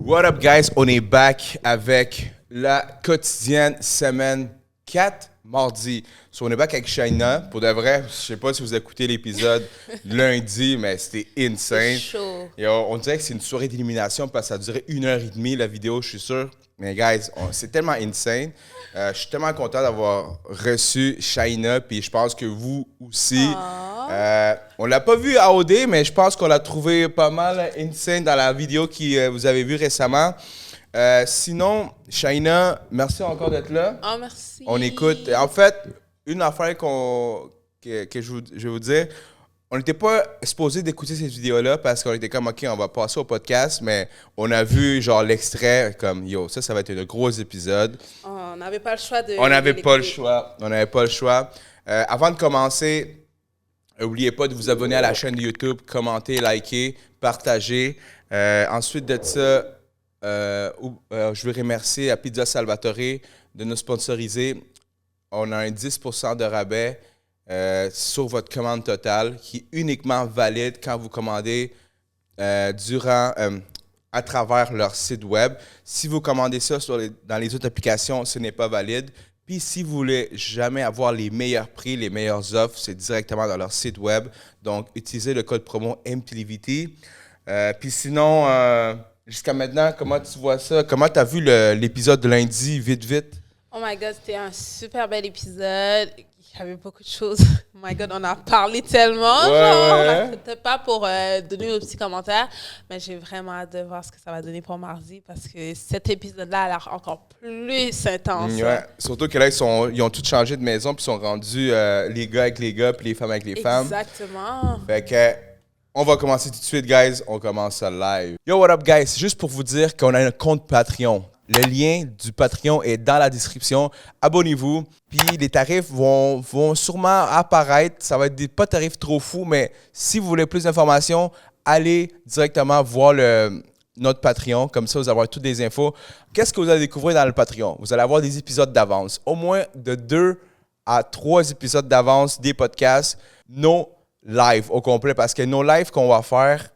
What up, guys? On est back avec la quotidienne semaine 4, mardi. So, on est back avec Shaina. Pour de vrai, je sais pas si vous écoutez l'épisode lundi, mais c'était insane. Chaud. Et on dirait que c'est une soirée d'élimination parce que ça a duré 1h30 la vidéo, je suis sûr. Mais guys, c'est tellement insane. Je suis tellement content d'avoir reçu Shaina, puis je pense que vous aussi. On l'a pas vu à OD, mais je pense qu'on l'a trouvé pas mal insane dans la vidéo que vous avez vue récemment. Sinon, Shaina, merci encore d'être là. Oh, merci. On écoute. En fait, une affaire que je vais vous dire, on n'était pas supposé d'écouter cette vidéo-là parce qu'on était comme, OK, on va passer au podcast, mais on a vu genre l'extrait comme, yo, ça va être un gros épisode. On n'avait pas le choix de... On n'avait pas le choix. On n'avait pas le choix. Avant de commencer, n'oubliez pas de vous abonner à la chaîne de YouTube, commenter, liker, partager. Ensuite de ça, je veux remercier à Pizza Salvatore de nous sponsoriser. On a un 10% de rabais sur votre commande totale qui est uniquement valide quand vous commandez à travers leur site web. Si vous commandez ça dans les autres applications, ce n'est pas valide. Puis si vous voulez jamais avoir les meilleurs prix, les meilleures offres, c'est directement dans leur site web. Donc, utilisez le code promo MTLVT. Puis sinon, jusqu'à maintenant, comment tu vois ça? Comment tu as vu l'épisode de lundi, vite? Oh my God, c'était un super bel épisode. Il y avait beaucoup de choses. Oh my God, on a parlé tellement. C'était pas pour donner nos petits commentaires, mais j'ai vraiment hâte de voir ce que ça va donner pour mardi parce que cet épisode-là a l'air encore plus intense. Ouais. Surtout que là, ils ont tous changé de maison puis ils sont rendus les gars avec les gars puis les femmes avec les femmes. Exactement. Fait que... On va commencer tout de suite, guys. On commence ça live. Yo, what up, guys? C'est juste pour vous dire qu'on a un compte Patreon. Le lien du Patreon est dans la description. Abonnez-vous. Puis les tarifs vont sûrement apparaître. Ça va être pas tarifs trop fous, mais si vous voulez plus d'informations, allez directement voir notre Patreon. Comme ça, vous allez avoir toutes les infos. Qu'est-ce que vous allez découvrir dans le Patreon? Vous allez avoir des épisodes d'avance. Au moins de 2 à 3 épisodes d'avance des podcasts. Live au complet, parce que nos lives qu'on va faire,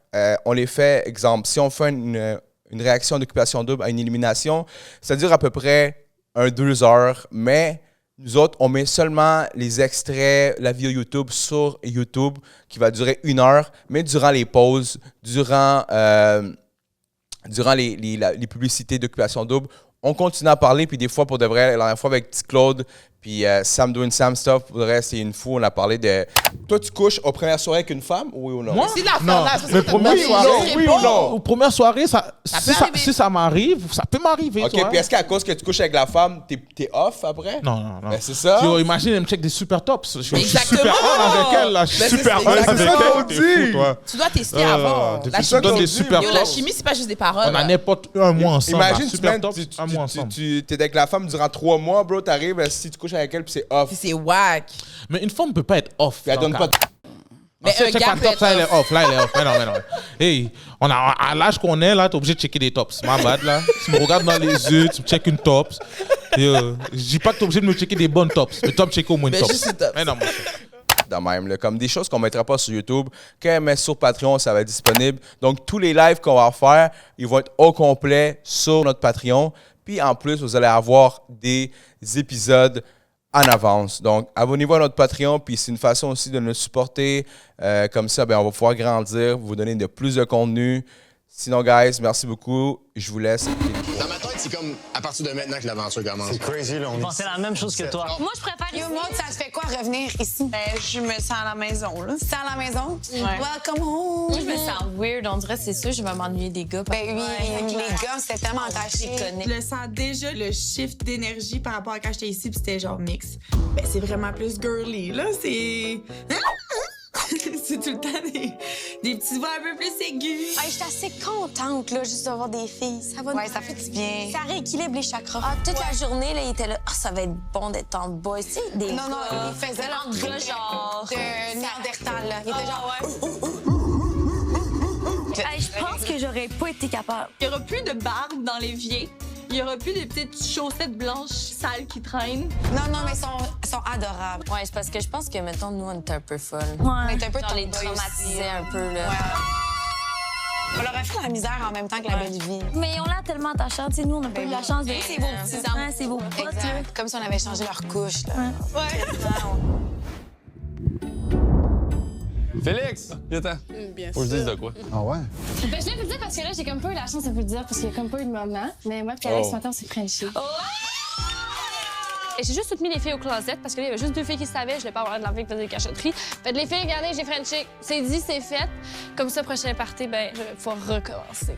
on les fait, exemple, si on fait une réaction d'occupation double à une élimination, ça dure à peu près 2 heures, mais nous autres, on met seulement les extraits, la vidéo YouTube sur YouTube qui va durer 1 heure, mais durant les pauses, durant les publicités d'occupation double, on continue à parler, puis des fois, pour de vrai, la dernière fois avec Petit Claude, puis Sam Doing Sam Stuff, pour le reste, c'est une fou, on a parlé de... Toi, tu couches aux premières soirées avec une femme, oui ou non? Moi? Si la Non, femme, mais première soirée, oui ou non? Aux premières soirées, arriver. si ça m'arrive, ça peut m'arriver. OK, puis est-ce qu'à cause que tu couches avec la femme, t'es off après? Non. Ben, c'est ça? Yo, imagine, elle me check des super tops. Je suis Exactement. super on avec elle, là. Je suis Ben, super c'est on ça avec qu'on elle. dit. T'es fou, toi. Tu dois tester avant. Depuis La que tu donnes chimie, des super yo, la tops. chimie, c'est pas juste des paroles. On a là. n'importe un mois ensemble. Imagine, là. tu Super mènes, tops, un mois ensemble. tu t'es avec la femme durant 3 mois, bro, t'arrives, si tu couches avec elle, puis c'est off. Puis c'est whack. Mais une femme peut pas être off. Puis elle donne pas de... Mais Si elle un check gars un peut top, être ça, elle est off. off. Là, elle est off. Mais non. Hey, à l'âge qu'on est, là, t'es obligé de checker des tops. Ma bad, là. Tu me regardes dans les yeux, tu me checkes une tops. Je dis pas que t'es obligé de me checker des bonnes tops. Mais toi, me checker au moins une Mais top. juste une tops. Mais non, moi. de même, là, comme des choses qu'on ne mettra pas sur YouTube. Quand elle met sur Patreon, ça va être disponible. Donc, tous les lives qu'on va faire, ils vont être au complet sur notre Patreon. Puis, en plus, vous allez avoir des épisodes en avance. Donc, abonnez-vous à notre Patreon, puis c'est une façon aussi de nous supporter. Comme ça, on va pouvoir grandir, vous donner de plus de contenu. Sinon, guys, merci beaucoup. Je vous laisse. Dans ma tête, c'est comme à partir de maintenant que l'aventure commence. C'est crazy, là. Je pensais la même chose que toi. Moi, je préfère ici. Yo, Maud, ça te fait quoi revenir ici? Ben, je me sens à la maison, là. Tu es à la maison? Ouais. Welcome home! Moi, je me sens weird. On dirait, c'est sûr, je vais m'ennuyer des gars. Ben oui, avec les gars, c'était tellement attaché. Je le sens déjà, le shift d'énergie par rapport à quand j'étais ici, puis c'était genre mix. Ben, c'est vraiment plus girly, là. C'est... c'est tout le temps des petites voix un peu plus aiguës. Hey, j'étais assez contente, là, juste de voir des filles. Ça va. Ouais, ça fait du bien. Ça rééquilibre les chakras. Ah, toute la journée, là, il était là. Ah, ça va être bon d'être en boy. Tu sais, des Non, gars, il faisait leur en truc gars, genre. de Néandertal, là. Il était genre... Hey, je pense que j'aurais pas été capable. Il n'y aura plus de barbe dans l'évier. Il n'y aura plus de petites chaussettes blanches sales qui traînent. Non, mais ils sont adorables. Ouais, c'est parce que je pense que, mettons, nous, on était un peu folles. On est un peu On les tomboy traumatisait aussi. un peu, là. On leur a fait la misère en même temps que la belle vie. Mais on l'a tellement attachant. Tu sais, nous, on n'a pas eu la chance de... C'est vos petits amis. C'est vos potes, là. Exact. Comme si on avait changé leur couche, là. Félix, viens-t'en. Bien Faut que je dise de quoi? Ah ouais? Ben, je viens vous le dire parce que là, j'ai comme pas eu la chance de vous le dire parce qu'il y a comme pas eu de moment. Mais moi, puis Alex, ce matin, on s'est Frenché. Et j'ai juste mis les filles au closet parce qu'il y avait juste 2 filles qui savaient, je voulais pas avoir de l'envie de faire des cachotteries. Fait les filles, regardez, j'ai Frenché. C'est dit, c'est fait. Comme ça, prochain party, ben, je vais pouvoir recommencer.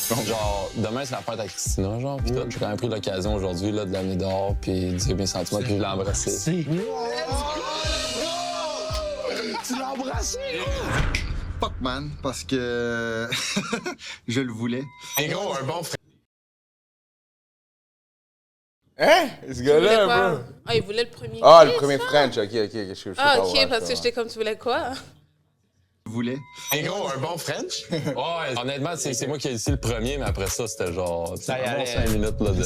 Genre, demain, c'est la fête à Christina, genre, pis tout. J'ai quand même pris l'occasion aujourd'hui, là, de l'amener dehors, puis de dire mes sentiments, puis je l'ai embrassé. Tu l'as embrassé? Fuck, man, parce que je le voulais. Et gros, un bon frère. Hein? Ce gars-là, bro. Ah, il voulait le premier Ah, le kiss, premier ça? French, ok. Ah, ok, parce que j'étais comme, tu voulais quoi? Je voulais. Et gros, un bon French? Ouais, honnêtement, c'est moi qui ai dit le premier, mais après ça, c'était genre... Ça y allait. 5 minutes, là, de...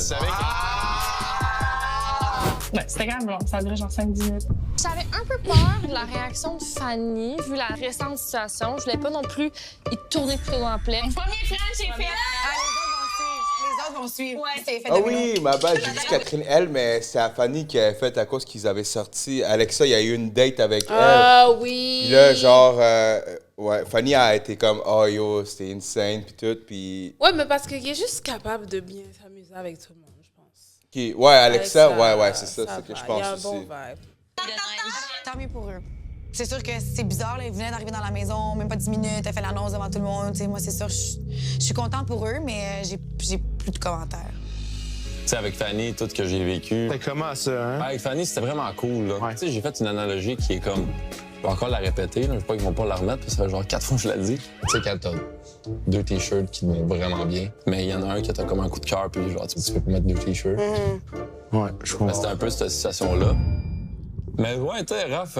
Ouais, c'était quand même long. Ça a duré genre 5-10 minutes. J'avais un peu peur de la réaction de Fanny, vu la récente situation. Je voulais pas non plus y tourner le couteau dans la plaie. Premier French, j'ai fait. Les autres vont suivre. Ouais. C'est fait Ah de oui, ma bad, j'ai dit Catherine, elle, mais c'est à Fanny qui avait fait à cause qu'ils avaient sorti. Alexa, il y a eu une date avec elle. Ah oui. Puis là, genre, ouais, Fanny a été comme, oh yo, c'était insane, puis tout, puis... Ouais, mais parce qu'il est juste capable de bien s'amuser avec tout le monde, je pense. Ouais, Alexa, ouais, c'est ça, c'est ce que je Il y pense a un aussi. bon vibe. Tant mieux pour eux. C'est sûr que c'est bizarre, là. Ils venaient d'arriver dans la maison, même pas 10 minutes, elle fait l'annonce devant tout le monde. T'sais, moi, c'est sûr, je suis contente pour eux, mais j'ai plus de commentaires. Tu sais, avec Fanny, tout ce que j'ai vécu... C'est comment ça, hein? Avec Fanny, c'était vraiment cool, là. Tu sais, j'ai fait une analogie qui est comme... Je vais encore la répéter, là. Je sais pas qu'ils vont pas la remettre, parce que ça fait genre 4 fois que je la dis. Tu sais, quand t'as 2 T-shirts qui te vont vraiment bien, mais il y en a un qui a comme un coup de cœur, puis genre, tu peux pas mettre 2 T-shirts. Ouais, je comprends. C'était un peu cette situation-là. Mais ouais, tu sais, Raph,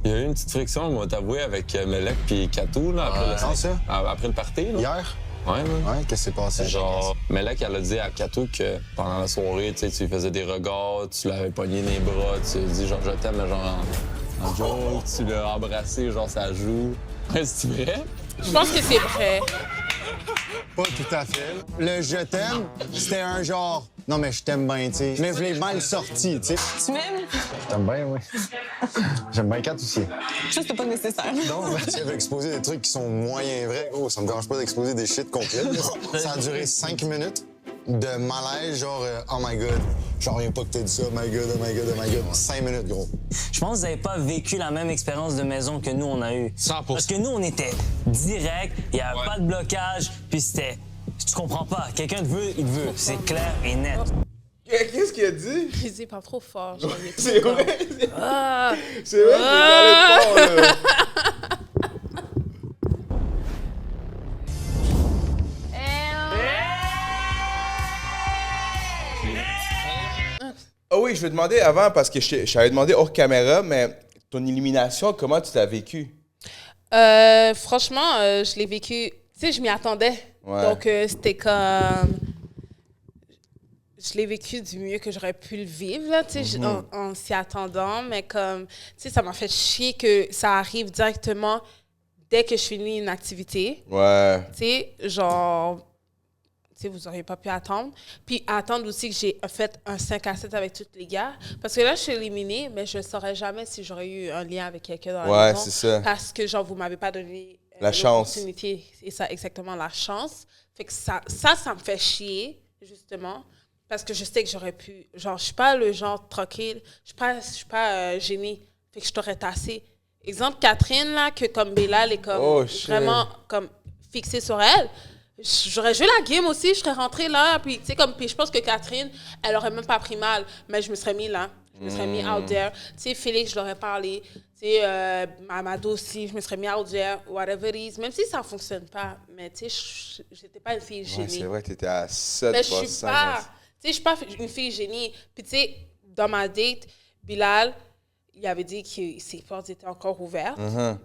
il y a eu une petite friction, moi, t'avouer, avec Melek puis Katou, là, après le party, là. Hier? Ouais, man. Ouais, qu'est-ce qui s'est passé? Genre, Melek, elle a dit à Katou que pendant la soirée, tu sais, tu lui faisais des regards, tu l'avais pogné dans les bras, tu lui as dit, genre, je t'aime, mais genre, en joke, tu l'as embrassé, genre, ça joue. Ouais, c'est vrai? Je pense que c'est vrai. Pas tout à fait. Le je t'aime, c'était un genre, non, mais je t'aime bien, tu sais. Mais je l'ai mal sorti, tu sais. Tu m'aimes? Je t'aime bien, oui. J'aime bien Kat aussi. Ça, c'était pas nécessaire. Non, mais tu avais exposé des trucs qui sont moyens vrais. Oh, ça me dérange pas d'exposer des shit complets. Ça a duré 5 minutes de malaise, genre, oh my god. J'en reviens pas que t'aies dit ça, oh my god, oh my god, oh my god. 5 minutes, gros. Je pense que vous n'avez pas vécu la même expérience de maison que nous, on a eu. 100%. Parce que nous, on était direct, il n'y avait pas de blocage, puis c'était... Tu comprends pas, quelqu'un te veut, il te veut. C'est clair et net. Qu'est-ce qu'il a dit? Il dit pas trop fort. C'est vrai? Ah. C'est vrai qu'il parlait fort, là. Ah oui, je vais demander avant, parce que je t'avais demandé hors caméra, mais ton élimination, comment tu l'as vécu? Franchement, je l'ai vécu... Tu sais, je m'y attendais. Ouais. Donc, c'était comme... Je l'ai vécu du mieux que j'aurais pu le vivre, là, tu sais, en s'y attendant. Mais comme, tu sais, ça m'a fait chier que ça arrive directement dès que je finis une activité. Ouais. Tu sais, genre... Tu sais, vous n'auriez pas pu attendre. Puis attendre aussi que j'ai fait un 5 à 7 avec tous les gars. Parce que là, je suis éliminée, mais je ne saurais jamais si j'aurais eu un lien avec quelqu'un dans la maison. Ouais, c'est ça. Parce que, genre, vous ne m'avez pas donné la chance. l'opportunité. C'est ça, exactement, la chance. Fait que ça me fait chier, justement. Parce que je sais que j'aurais pu... Genre, je suis pas le genre tranquille. Je suis pas gênée. Fait que je t'aurais tassé. Exemple, Catherine, là, que comme Bella, elle est comme vraiment comme fixée sur elle. J'aurais joué la game aussi, je serais rentrée là, puis tu sais, comme, puis je pense que Catherine, elle aurait même pas pris mal, mais je me serais mis là, je me serais mis out there. Tu sais, Félix, je l'aurais parlé, tu sais, Mamado aussi, je me serais mis out there, whatever it is, même si ça fonctionne pas, mais tu sais, j'étais pas une fille gênée. Ouais, c'est vrai, t'étais à 7 mais je suis pas, tu sais, je suis pas une fille gênée. Puis tu sais, dans ma date, Bilal, il avait dit que ses portes étaient encore ouvertes.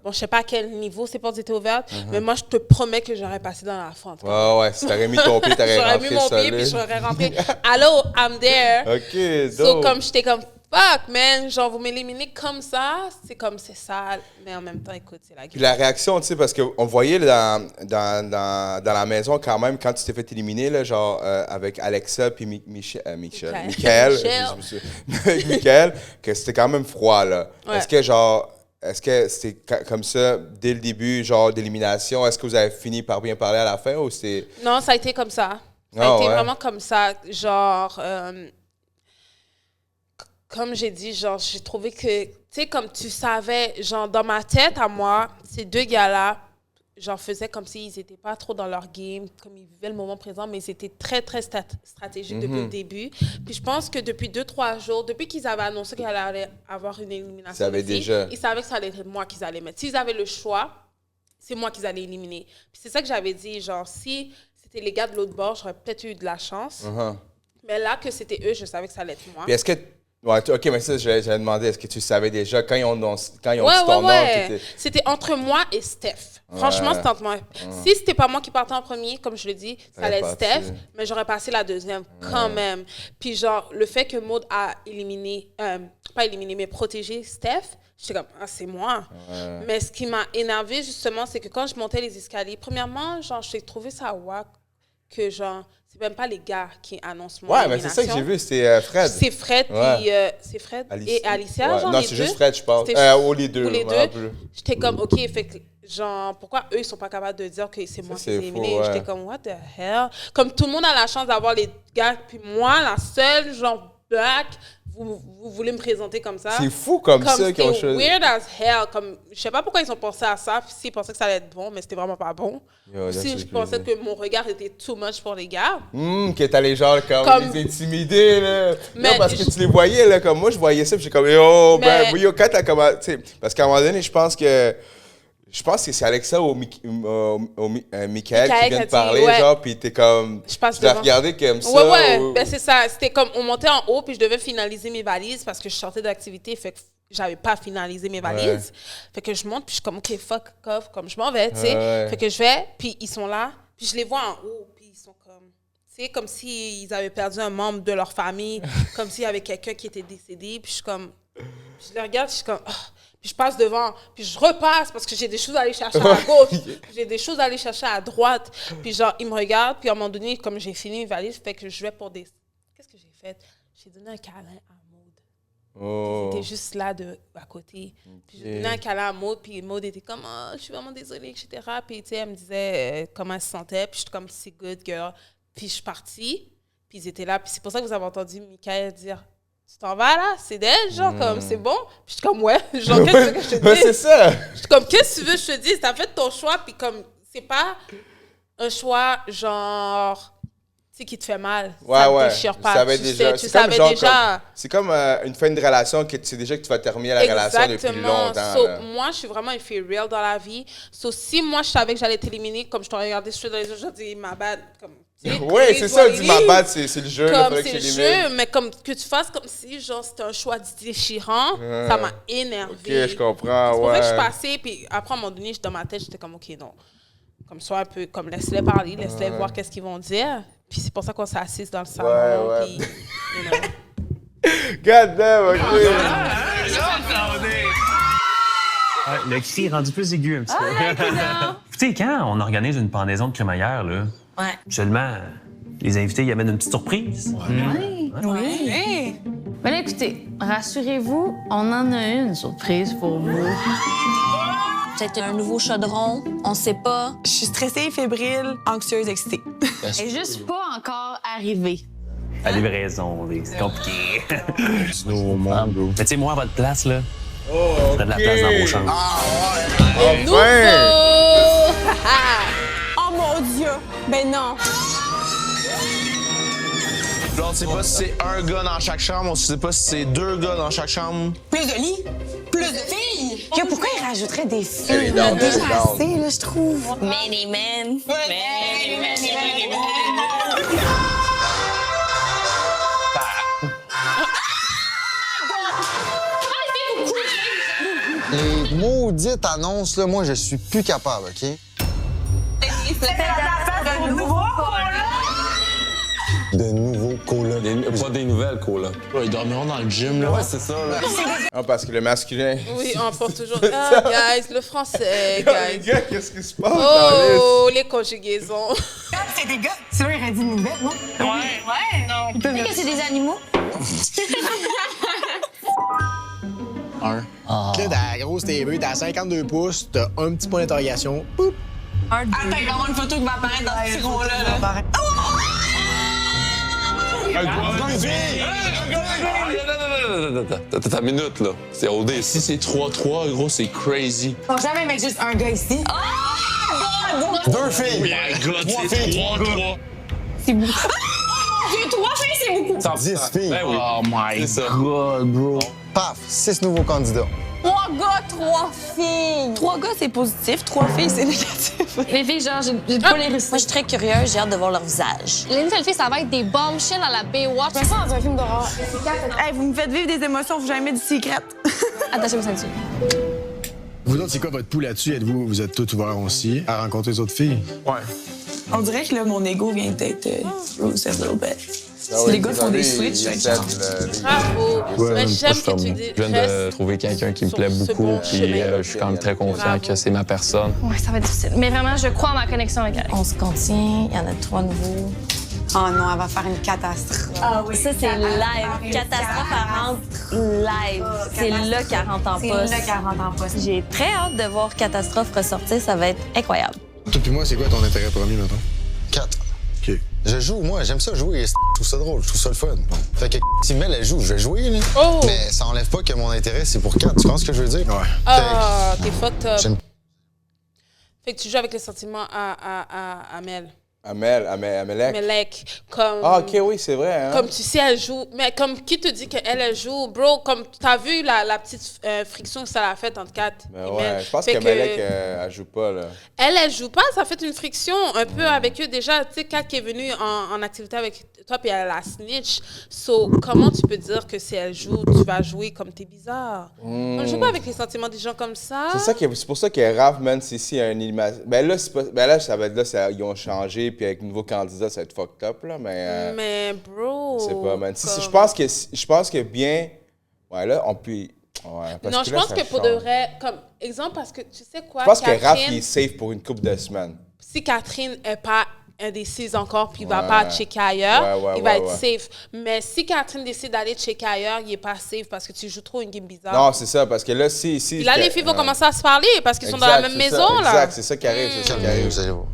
Bon, je sais pas à quel niveau ses portes étaient ouvertes, mais moi, je te promets que j'aurais passé dans la fente. Ouais, si t'aurais mis ton pied, t'aurais rentré j'aurais mis mon pied, puis j'aurais rentré. Allô, I'm there. OK, So, comme j'étais comme, fuck, man. Genre, vous m'éliminez comme ça, c'est comme c'est sale. Mais en même temps, écoute, c'est la guerre. Puis la réaction, tu sais, parce qu'on voyait dans la maison quand même, quand tu t'es fait éliminer, là, genre avec Alexa puis Michael, que c'était quand même froid, là. Ouais. Est-ce que c'était comme ça dès le début, genre d'élimination? Est-ce que vous avez fini par bien parler à la fin ou c'est... Non, ça a été comme ça. Ça a été vraiment comme ça. Genre... Comme j'ai dit, genre, j'ai trouvé que, tu sais, comme tu savais, genre, dans ma tête, à moi, ces deux gars-là, genre, faisaient comme s'ils n'étaient pas trop dans leur game, comme ils vivaient le moment présent, mais ils étaient très, très stratégiques depuis le début. Puis je pense que depuis 2-3 jours, depuis qu'ils avaient annoncé qu'il allait avoir une élimination, ils savaient que ça allait être moi qu'ils allaient mettre. S'ils avaient le choix, c'est moi qu'ils allaient éliminer. Puis c'est ça que j'avais dit, genre, si c'était les gars de l'autre bord, j'aurais peut-être eu de la chance. Mais là que c'était eux, je savais que ça allait être moi. Puis est-ce que... Ouais, OK, mais ça, j'allais demander, est-ce que tu savais déjà, quand ils ont dit ton nom, c'était entre moi et Steph. Franchement, c'était entre moi. Si c'était pas moi qui partais en premier, comme je le dis, ça allait être Steph, mais j'aurais passé la deuxième quand même. Puis genre, le fait que Maud a éliminé, pas éliminé, mais protégé Steph, j'étais comme, ah, c'est moi. Mais ce qui m'a énervé justement, c'est que quand je montais les escaliers, premièrement, genre, j'ai trouvé ça wack que genre, c'est même pas les gars qui annoncent mon élimination. Mais c'est ça que j'ai vu, c'était Fred. C'est Fred, puis c'est Fred et Alicia, genre, non, les c'est deux. juste Fred, je pense. Ou les deux. J'étais comme, OK, fait que, genre, pourquoi eux, ils sont pas capables de dire que c'est moi qui ai éliminé? J'étais comme, what the hell? Comme tout le monde a la chance d'avoir les gars, puis moi, la seule, genre, black, vous voulez me présenter comme ça. C'est fou comme ça qu'ils ont choisi. C'est weird as hell. Comme, je sais pas pourquoi ils ont pensé à ça. S'ils pensaient que ça allait être bon, mais c'était vraiment pas bon. Si je pensais que mon regard était too much pour les gars. Que t'allais genre comme les intimider, là. Non, parce que tu les voyais, là, comme moi, je voyais ça, puis j'ai comme, quand t'as commencé. Parce qu'à un moment donné, je pense que c'est Alexa ou Michael qui vient de parler, genre, puis t'es comme... Tu l'as regardé comme ça. Ben c'est ça. C'était comme, on montait en haut, puis je devais finaliser mes valises parce que je sortais d'activité, fait que j'avais pas finalisé mes valises. Fait que je monte, puis je suis comme, OK, fuck off, comme je m'en vais, tu sais. Fait que je vais, puis ils sont là, puis je les vois en haut, puis ils sont comme... Tu sais, comme s'ils avaient perdu un membre de leur famille, comme s'il y avait quelqu'un qui était décédé, puis je suis comme... Je les regarde, je suis comme... Puis je passe devant, puis je repasse parce que j'ai des choses à aller chercher à gauche, j'ai des choses à aller chercher à droite. Puis genre, ils me regardent, puis à un moment donné, comme j'ai fini mes valises, fait que je vais pour des... Qu'est-ce que j'ai fait? J'ai donné un câlin à Maud. C'était juste là à côté. Puis j'ai donné un câlin à Maud, puis Maud était comme, je suis vraiment désolée, etc. Puis tu sais, elle me disait comment elle se sentait, puis je suis comme, c'est good, girl. Puis je suis partie, puis ils étaient là. Puis c'est pour ça que vous avez entendu Michael dire... Tu t'en vas là? C'est d'elle, genre, comme, c'est bon? Puis je suis comme, ouais, genre, qu'est-ce que je te dis? C'est ça! Je suis comme, qu'est-ce que tu veux que je te dise? T'as fait ton choix, puis comme, c'est pas un choix, genre, tu sais, qui te fait mal. Ça te déchire pas. Tu savais déjà. C'est comme une fin de relation que tu sais déjà que tu vas terminer la relation depuis longtemps. Moi, je suis vraiment une fille real dans la vie. Si moi, je savais que j'allais t'éliminer, comme je t'aurais regardé dans les yeux, je dis, ma bad, comme... Oui, c'est ça, dis ma bad, c'est le jeu. Comme c'est le jeu, mais comme que tu fasses comme si genre c'était un choix déchirant, ça m'a énervé. Ok, je comprends, c'est pour ça que je suis passée, puis après à un moment donné, dans ma tête, j'étais comme ok, non. Comme soit un peu, comme laisse-les parler, laisse-les voir qu'est-ce qu'ils vont dire. Puis c'est pour ça qu'on s'est assis dans le salon, puis you know. God damn, ok. Le cri est rendu plus aigu un petit peu. Tu sais, quand on organise une pendaison de crémaillère, là, seulement, les invités y amènent une petite surprise. Oui. Mais là, écoutez, rassurez-vous, on en a une surprise pour vous. Peut-être un nouveau chaudron, on sait pas. Je suis stressée, fébrile, anxieuse, excitée. Elle est juste pas encore arrivée. La livraison, c'est compliqué. C'est nouveau monde, bro. Mais tu sais, moi, à votre place, là, je ferais de la place dans vos chambres. Oh mon Dieu! Ben non! Genre, on sait pas si c'est un gars dans chaque chambre, on sait pas si c'est deux gars dans chaque chambre. Plus de lits? Plus de filles? Pourquoi ils rajouteraient des filles? Il y en a déjà assez, là, je trouve. Many men. Les maudites annonces, là, moi, je suis plus capable, OK? C'est la fête de nouveaux colocs! De nouveaux colocs. Pas des nouvelles, Cole. Ils dormiront dans le gym, là. Ouais, c'est ça, là. Non, parce que le masculin... Oui, on porte toujours... Ah, guys, le français, guys. Les gars, qu'est-ce qui se passe dans Oh, les conjugaisons. C'est des gars. C'est vrai, il aurait dit une nouvelle, non? Ouais. Non. Peut-être que c'est des animaux. Un. Là, dans la grosse TV, t'as 52 pouces, t'as un petit point d'interrogation. Poup! Attends, il va y avoir une photo qui va apparaître dans ce petit rond-là. T'as ta minute, là. C'est OD. Si c'est 3-3, gros, c'est crazy. Faut jamais mettre juste un gars ici. Deux filles! Oh my God, c'est 3-3. C'est beaucoup. J'ai 3 filles, c'est beaucoup. 10 filles. Ben oui. Oh my C'est ça. God, bro. Paf, 6 nouveaux candidats. 3 gars, 3 filles. 3 gars, c'est positif. 3 filles, c'est négatif. Les filles, genre, j'ai pas les réussir. Moi, je suis très curieuse, j'ai hâte de voir leur visage. Les nouvelles filles, ça va être des bombshells à la Baywatch. Je me sens dans un film d'horreur. Hey, vous me faites vivre des émotions, vous jamais du secret. Attachez vos ceintures. Vous autres, c'est quoi votre pouls là-dessus? Vous êtes tous ouverts aussi à rencontrer les autres filles? Ouais. On dirait que là, mon ego vient d'être bruised a little bit. Ah oui, Les gars font des switches. Bravo. Mais j'aime que tu dis. Je viens de trouver quelqu'un qui me plaît beaucoup, puis je suis quand même très confiant que c'est ma personne. Ouais, ça va être difficile. Mais vraiment, je crois en ma connexion avec elle. On se contient, il y en a 3 nouveaux. Oh non, elle va faire une catastrophe. Ah oui. Ça, c'est live. Catastrophe à rentre live. C'est là qu'elle rentre en poste. C'est là qu'elle rentre en poste. J'ai très hâte de voir Catastrophe ressortir. Ça va être incroyable. Toi puis moi, c'est quoi ton intérêt premier, mettons? 4. OK. Je joue, moi, j'aime ça jouer. Je trouve ça drôle, je trouve ça le fun. Fait que si Mel, elle joue, je vais jouer, là. Oh! Mais ça enlève pas que mon intérêt, c'est pour 4. Tu comprends ce que je veux dire? Ouais. Ah, t'es fucked up. J'aime- Fait que tu joues avec les sentiments à Mel. Amelec. Melek. Comme... Ah, OK, oui, c'est vrai. Hein? Comme tu sais, elle joue. Mais comme qui te dit qu'elle joue, bro, comme t'as vu la petite friction que ça a fait entre Kat Ben et ouais, Mel. je pense Fait que Melec, elle joue pas, là. Elle joue pas, ça fait une friction un peu avec eux. Déjà, tu sais, Kat qui est venue en activité avec toi, puis elle a snitch. So, comment tu peux dire que si elle joue, tu vas jouer comme t'es bizarre? On joue pas avec les sentiments des gens comme ça. C'est pour ça que Raph, man, c'est ici un animation. Ben là, c'est pas. Ben là, ça va être là, ils ont changé, puis avec nouveau candidat, ça va être fucked up, là. Mais bro. Je sais pas, man. Comme... Je pense que bien. Ouais, là, on peut. Ouais, parce non, que je là, pense ça que pour change. de vrai, comme exemple, parce que tu sais quoi, Je pense Catherine, que Raph, il est safe pour une couple de semaines. si Catherine n'est pas indécise encore, puis il va pas checker ailleurs, il va être safe. Mais si Catherine décide d'aller checker ailleurs, il est pas safe parce que tu joues trop une game bizarre. Non, c'est ça, parce que là, si là, les filles vont commencer à se parler parce qu'ils sont dans la même maison, là. Exact, c'est ça qui arrive, c'est ça qui arrive. Vous allez voir.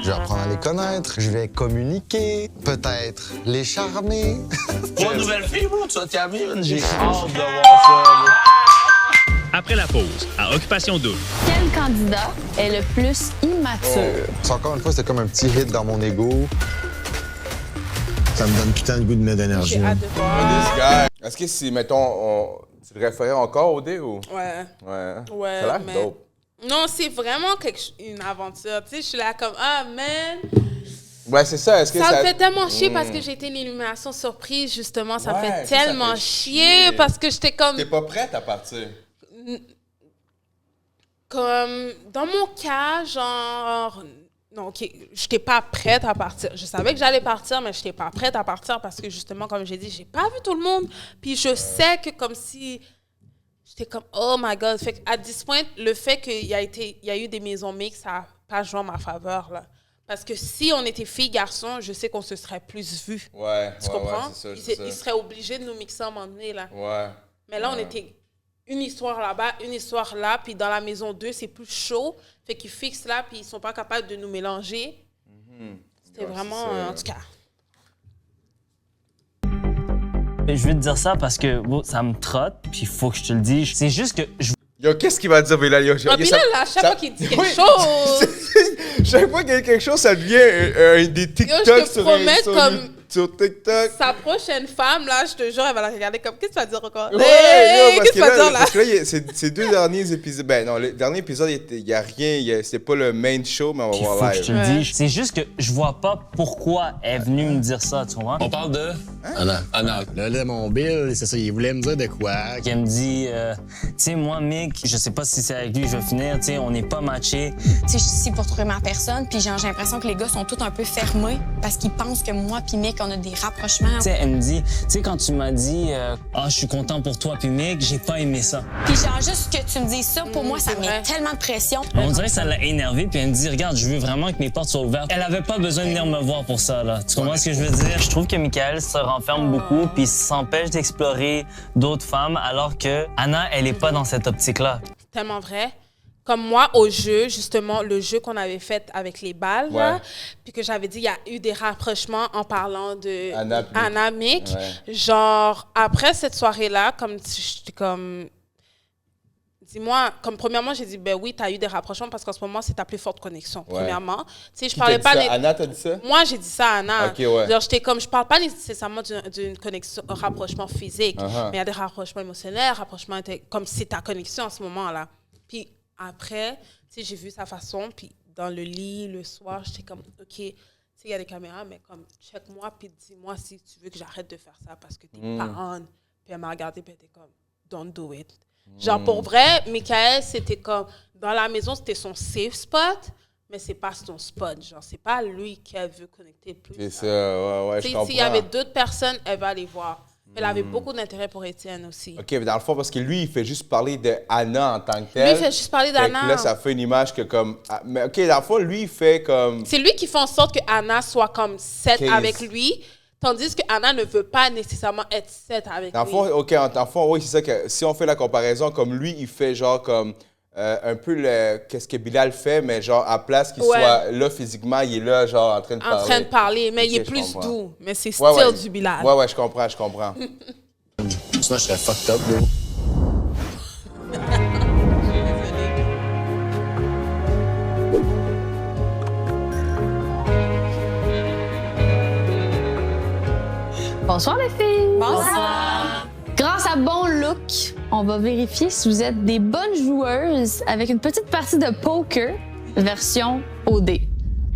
Je vais apprendre à les connaître, je vais communiquer, peut-être les charmer. 3 nouvelles filles, bro, tu vas t'aimer, j'ai hâte de voir ça, là. Après la pause, à Occupation Double. Quel candidat est le plus immature? C'est encore une fois, c'était comme un petit hit dans mon ego. Ça me donne putain de goût de mettre d'énergie. J'ai hâte de voir. Est-ce que si, mettons, tu le référais encore au dé ou? Ouais. Ouais. Ça a l'air mais... dope. Non, c'est vraiment une aventure. Tu sais, je suis là comme, ah, man. Ouais, c'est ça. Est-ce que ça me fait tellement chier parce que j'ai été une illumination surprise, justement. Ça me fait tellement chier parce que j'étais comme... T'es pas prête à partir? Comme, dans mon cas, genre... Non, OK, j'étais pas prête à partir. Je savais que j'allais partir, mais j'étais pas prête à partir parce que, justement, comme j'ai dit, j'ai pas vu tout le monde. Puis je sais que comme si... J'étais comme, oh my God. Fait qu'à this point, le fait qu'il y a eu des maisons mixtes, ça n'a pas joué en ma faveur, là. Parce que si on était filles-garçons, je sais qu'on se serait plus vus. Ouais, tu comprends? Ouais, c'est ça. Ils seraient obligés de nous mixer à un moment donné, là. Ouais. Mais là, on était une histoire là-bas, une histoire là, puis dans la maison 2, c'est plus chaud. Fait qu'ils fixent là, puis ils sont pas capables de nous mélanger. C'était vraiment, en tout cas... Je vais te dire ça parce que ça me trotte, puis il faut que je te le dise. C'est juste que Yo, qu'est-ce qu'il va dire, Bilal? Bilal, à chaque fois qu'il dit quelque chose... Chaque fois qu'il y a quelque chose, ça devient des TikTok sur je te promets, comme sur TikTok. Sa prochaine femme, là, je te jure, elle va la regarder comme, qu'est-ce que tu vas dire encore? Ouais, Qu'est-ce que tu vas dire, là? parce que là, ces 2 derniers épisodes, ben non, le dernier épisode, il n'y a rien, c'est pas le main show, mais on va Puis voir faut que live. je te le dise, c'est juste que je vois pas pourquoi elle est venue me dire ça, tu vois. On parle de Anna. Anna. Là, mon Bill, c'est ça, il voulait me dire de quoi. Elle me dit, tu sais, moi, Mick, je sais pas si c'est avec lui que je vais finir, tu sais, on n'est pas matchés. Tu sais, je suis ici pour trouver ma personne, puis genre, j'ai l'impression que les gars sont tous un peu fermés parce qu'ils pensent que moi puis Mick, on a des rapprochements. Tu sais, elle me dit, tu sais, quand tu m'as dit, je suis content pour toi puis Mick, j'ai pas aimé ça. Puis genre, juste que tu me dises ça, pour moi, ça met tellement de pression. On dirait que ça l'a énervé puis elle me dit, regarde, je veux vraiment que mes portes soient ouvertes. Elle avait pas besoin de venir me voir pour ça, là. Tu comprends ce que je veux dire? Je trouve que Michael se renferme beaucoup puis s'empêche d'explorer d'autres femmes alors que Anna, elle est pas dans cette optique-là. C'est tellement vrai. Comme moi, au jeu, justement, le jeu qu'on avait fait avec les balles, là, puis que j'avais dit, il y a eu des rapprochements en parlant de Anna Mick. Ouais. Genre, après cette soirée-là, comme j'étais comme... Dis-moi, comme premièrement, j'ai dit, ben oui, tu as eu des rapprochements parce qu'en ce moment, c'est ta plus forte connexion, premièrement. Tu sais, je parlais pas... Anna, t'as dit ça? Moi, j'ai dit ça à Anna. OK, ouais. Genre, j'étais comme, je parle pas nécessairement d'une connexion, un rapprochement physique, mais il y a des rapprochements émotionnels, rapprochements comme c'est ta connexion en ce moment-là. Puis après, tu sais, j'ai vu sa façon, puis dans le lit, le soir, j'étais comme, OK, tu sais, il y a des caméras, mais comme, check-moi, puis dis-moi si tu veux que j'arrête de faire ça parce que t'es pas on. Puis elle m'a regardé, puis elle était comme, don't do it. Genre, pour vrai, Michael, c'était comme... Dans la maison, c'était son safe spot, mais c'est pas son spot. Genre, c'est pas lui qu'elle veut connecter le plus. C'est ça, ouais, je comprends. S'il y avait d'autres personnes, elle va les voir. Elle avait beaucoup d'intérêt pour Étienne aussi. OK, mais dans le fond, parce que lui, il fait juste parler de Anna en tant que tel. Lui, il fait juste parler d'Anna. Là, ça fait une image que comme... Mais OK, dans le fond, lui, il fait comme... C'est lui qui fait en sorte que Anna soit comme set avec lui, tandis que Anna ne veut pas nécessairement être set avec Dans le fond, lui. OK, dans le fond, oui, c'est ça que si on fait la comparaison, comme lui, il fait genre comme un peu qu'est-ce que Bilal fait, mais genre à place qu'il soit là physiquement, il est là genre en train de parler. En train de parler, mais OK, il est plus comprends. doux. Mais c'est style du Bilal. Ouais, je comprends. Sinon, je serais fucked up, bro. Bonsoir les filles! Bonsoir! Grâce à Bon Look, on va vérifier si vous êtes des bonnes joueuses avec une petite partie de poker version OD.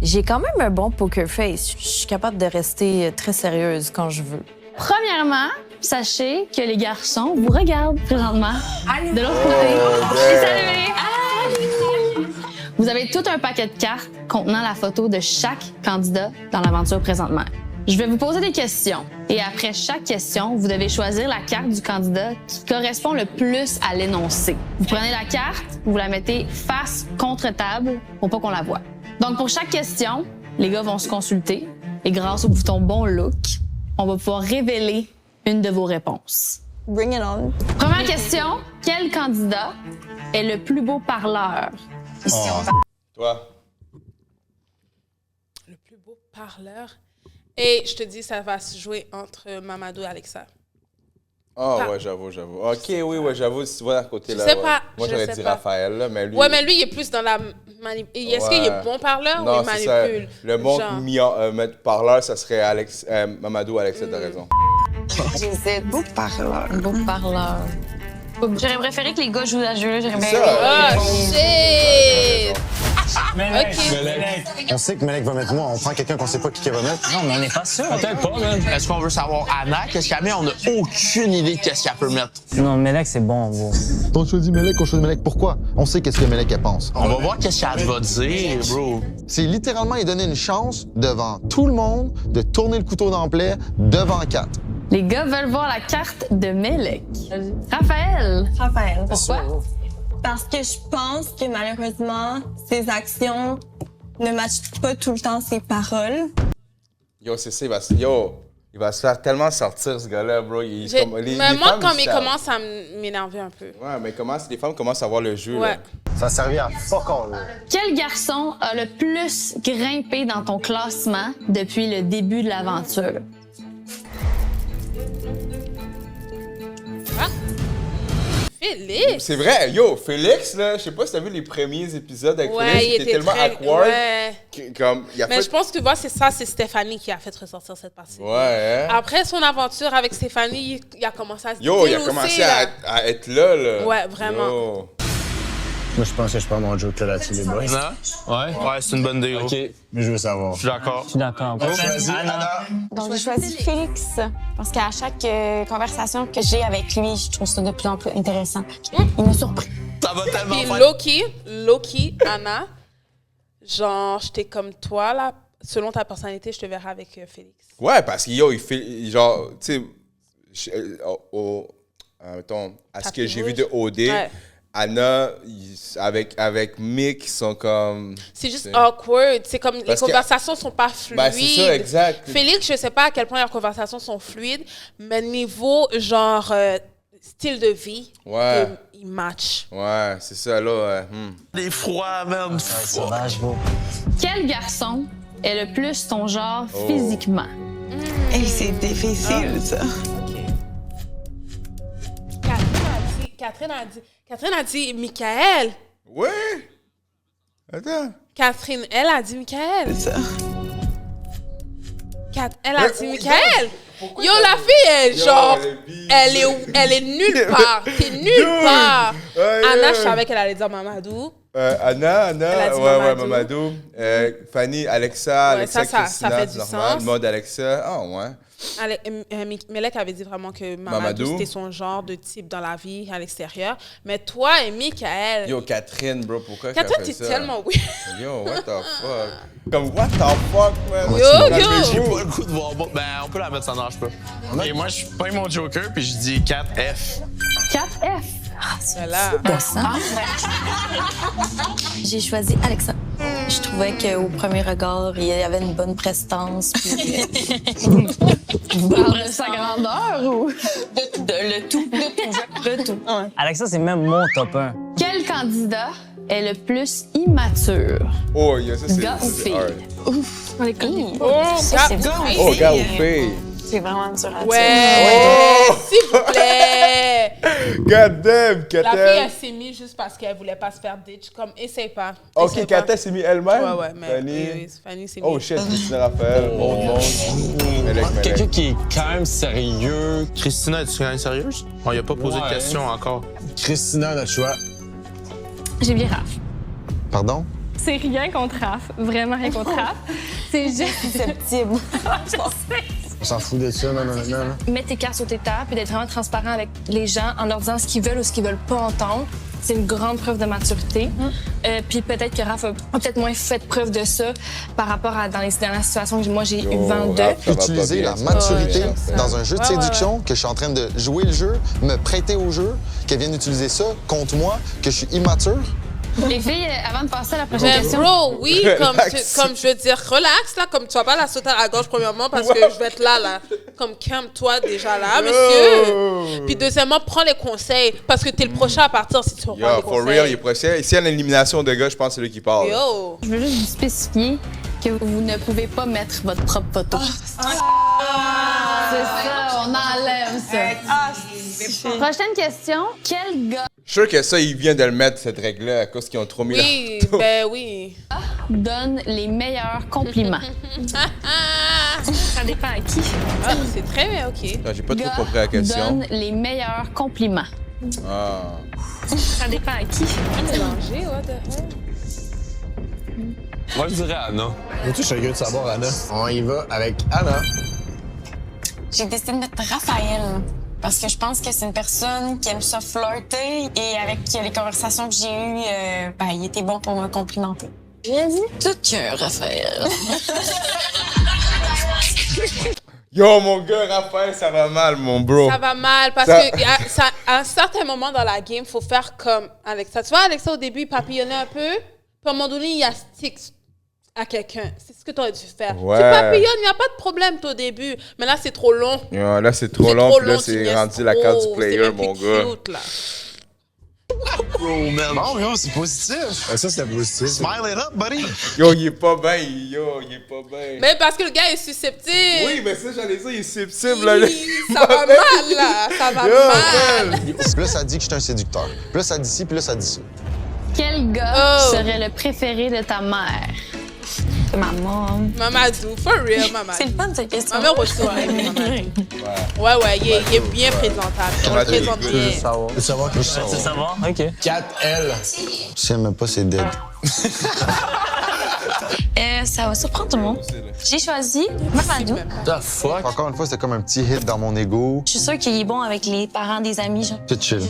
J'ai quand même un bon poker face. Je suis capable de rester très sérieuse quand je veux. Premièrement, sachez que les garçons vous regardent présentement de l'autre côté. Et salut! Vous avez tout un paquet de cartes contenant la photo de chaque candidat dans l'aventure présentement. Je vais vous poser des questions et après chaque question, vous devez choisir la carte du candidat qui correspond le plus à l'énoncé. Vous prenez la carte, vous la mettez face contre table pour pas qu'on la voie. Donc pour chaque question, les gars vont se consulter et grâce au bouton Bon Look, on va pouvoir révéler une de vos réponses. Bring it on. Première question, quel candidat est le plus beau parleur? Ici, Toi? Le plus beau parleur. Et je te dis, ça va se jouer entre Mamadou et Alexa. Ouais, j'avoue. OK, oui, j'avoue, si tu vois à côté là. Je sais pas. Moi, j'aurais dit Raphaël, là, mais lui... Ouais, mais lui, il est plus dans la manipulation. Est-ce qu'il est bon parleur ou il manipule? Le bon parleur, ça serait Mamadou, Alexa, t'as raison. J'hésite. Beau parleur. Beau parleur. J'aurais préféré que les gars jouent à jeu. C'est Oh, shit! Melek. On sait que Melek va mettre moi. On prend quelqu'un qu'on sait pas qui va mettre. Non, mais on n'est pas sûr. Peut-être pas, man. Est-ce qu'on veut savoir Anna, qu'est-ce qu'elle met? On n'a aucune idée de qu'est-ce qu'elle peut mettre. Non, Melek, c'est bon. On choisit Melek, pourquoi? On sait qu'est-ce que Melek elle pense. On va voir qu'est-ce qu'elle va dire, bro. C'est littéralement lui donner une chance devant tout le monde de tourner le couteau dans le plaid devant Kat. Les gars veulent voir la carte de Melek. Raphaël. Pourquoi? Parce que je pense que malheureusement, ses actions ne matchent pas tout le temps ses paroles. Yo, c'est ça, il va se faire tellement sortir, ce gars-là, bro. Mais moi, quand il commence à m'énerver un peu. Ouais, mais les femmes commencent à voir le jeu, Ouais. là. Ça servait à fuck all. Quel garçon a le plus grimpé dans ton classement depuis le début de l'aventure? Félix? C'est vrai, yo, Félix, là, je sais pas si t'as vu les premiers épisodes avec Félix, il était tellement awkward. Comme, Mais je pense que tu vois, c'est Stéphanie qui a fait ressortir cette partie. Ouais. Après son aventure avec Stéphanie, il a commencé à se Yo, il a commencé à être là. Ouais, vraiment. Yo. Moi, je pense que je prends mon joker là-dessus, les boys. Ouais, c'est une bonne idée. OK. Mais je veux savoir. Je suis d'accord. Je suis d'accord. Donc, j'ai choisi Félix parce qu'à chaque conversation que j'ai avec lui, je trouve ça de plus en plus intéressant. Il m'a surpris. Ça va tellement Puis Loki, Anna, genre, j'étais comme toi, là. Selon ta personnalité, je te verrai avec Félix. Ouais, parce que yo, il fait, genre, tu sais, mettons, à ce que j'ai vu de OD, ouais. Anna, avec Mick, ils sont comme... C'est juste awkward. C'est comme les conversations sont pas fluides. Ben, c'est ça, exact. Félix, je sais pas à quel point leurs conversations sont fluides, mais niveau, genre, style de vie, ils matchent. Ouais, c'est ça, là. Les froids, même. Sauvage, beau. Quel garçon est le plus ton genre physiquement? Hey, c'est difficile, ça. Catherine a dit Michael. Ouais. Attends. Catherine, elle a dit Michael. C'est ça. Elle a dit Michael. Yo, la fille, elle, genre, elle est nulle part. T'es nulle part. Anna, je savais qu'elle allait dire Mamadou. Anna, ouais, Mamadou. Fanny, Alexa, Christina, ça fait du normal. sens. Mode Alexa, ouais. Melek avait dit vraiment que Mamadou, c'était son genre de type dans la vie, à l'extérieur. Mais toi et Michael... Yo, Catherine, bro, pourquoi Catherine, t'es tellement weird. Yo, what the fuck? Comme, what the fuck, man? Yo! J'ai pas le coup de voir. Ben, on peut la mettre, ça marche pas. Et moi, je prends mon joker, puis je dis 4F. 4F? Ah, c'est là. J'ai choisi Alexa. Je trouvais qu'au premier regard, il y avait une bonne prestance. Puis... Tu parles de sa grandeur ou? Le tout. Ouais. Alexa, c'est même mon top 1. Quel candidat est le plus immature? Oh, yeah, ça, c'est... Gars ou fille? Ouf, on est connus. Gars ou fille? C'est vraiment dur à dire. Ouais, s'il vous plaît. God damn, Katel. La fille, elle s'est mise juste parce qu'elle voulait pas se faire ditch. Comme, essaye pas. Ok, Katel s'est mis elle-même? Ouais, mais Fanny s'est mise. Oh shit, Christina Raphaël, monde. Quelqu'un qui est quand même sérieux. Christina, es-tu quand même sérieuse? On lui a pas posé de questions encore. Christina, notre choix. J'ai bien Raph. Pardon? C'est rien contre Raph. Vraiment rien contre Raph. C'est juste... susceptible. On s'en fout de ça, non. Mettre tes cartes sur tes tables et d'être vraiment transparent avec les gens en leur disant ce qu'ils veulent ou ce qu'ils veulent pas entendre. C'est une grande preuve de maturité. Puis peut-être que Raph a peut-être moins fait preuve de ça par rapport à dans les dernières situations que moi j'ai eu vent de. Utiliser la maturité dans un jeu de séduction, que je suis en train de jouer le jeu, me prêter au jeu, qu'elle vienne utiliser ça contre moi, que je suis immature. Les filles, avant de passer à la prochaine Mais question... bro, oui, comme je veux dire, relax, là, comme tu vas pas la sauter à la gorge, premièrement, parce que je vais être là. Comme, calme-toi déjà là, monsieur. Puis deuxièmement, prends les conseils, parce que t'es le prochain à partir si tu prends les conseils. For real, il est prochain. Ici, à l'élimination de gars, je pense que c'est lui qui parle. Yo. Je veux juste vous spécifier que vous ne pouvez pas mettre votre propre photo. C'est ça, on enlève ça. Prochaine question. Quel gars... Je suis sûr que ça, il vient de le mettre, cette règle-là, à cause qu'ils ont trop mis Oui, la... ben oui. donne les meilleurs compliments? Ça dépend à qui. Ah, c'est très bien, OK. Ah, j'ai pas trop compris la question. Donne les meilleurs compliments. Ah. Ça dépend à qui. Mélanger, what the hell? Moi, je dirais Anna. Moi, je suis curieux de savoir, Anna. On y va avec Anna. J'ai décidé de mettre Raphaël. Parce que je pense que c'est une personne qui aime ça flirter et avec les conversations que j'ai eues, il était bon pour me complimenter. Bien dit. Tout cœur, Raphaël. Yo, mon gars, Raphaël, ça va mal, mon bro. Ça va mal parce que à un certain moment dans la game, il faut faire comme Alexa. Tu vois, Alexa, au début, il papillonnait un peu. Puis à un moment donné, il y a stick à quelqu'un. C'est ce que tu aurais dû faire. Ouais. Tu papillonnes, il n'y a pas de problème au début. Mais là, c'est trop long. Yo, là, c'est trop long. Puis là, c'est rendu la carte du player, mon gars. Cute, là. bro, man. Bon, gros, c'est positif. Ça, c'était positif. Smile it up, buddy. Yo, il est pas bien. Yo, il est pas bien. Mais parce que le gars est susceptible. Oui, mais ça, j'allais dire, il est susceptible. Là, ça va mal, là. Ça va mal. Puis là, ça dit que je suis un séducteur. Puis là, ça dit ci, puis là, ça dit ça. Quel gars serait le préféré de ta mère? Maman. Mamadou, for real, Mamadou. C'est le fun, cette question. Ma mère aussi, ouais, il est bien présentable. On le présente bien. Tu veux savoir que je sais. Tu veux savoir? OK. 4L. Je sais même pas, c'est dead. Ça va surprendre tout le monde. J'ai choisi Mamadou. The fuck? Encore une fois, c'était comme un petit hit dans mon ego. Je suis sûre qu'il est bon avec les parents des amis. Genre. C'est chill.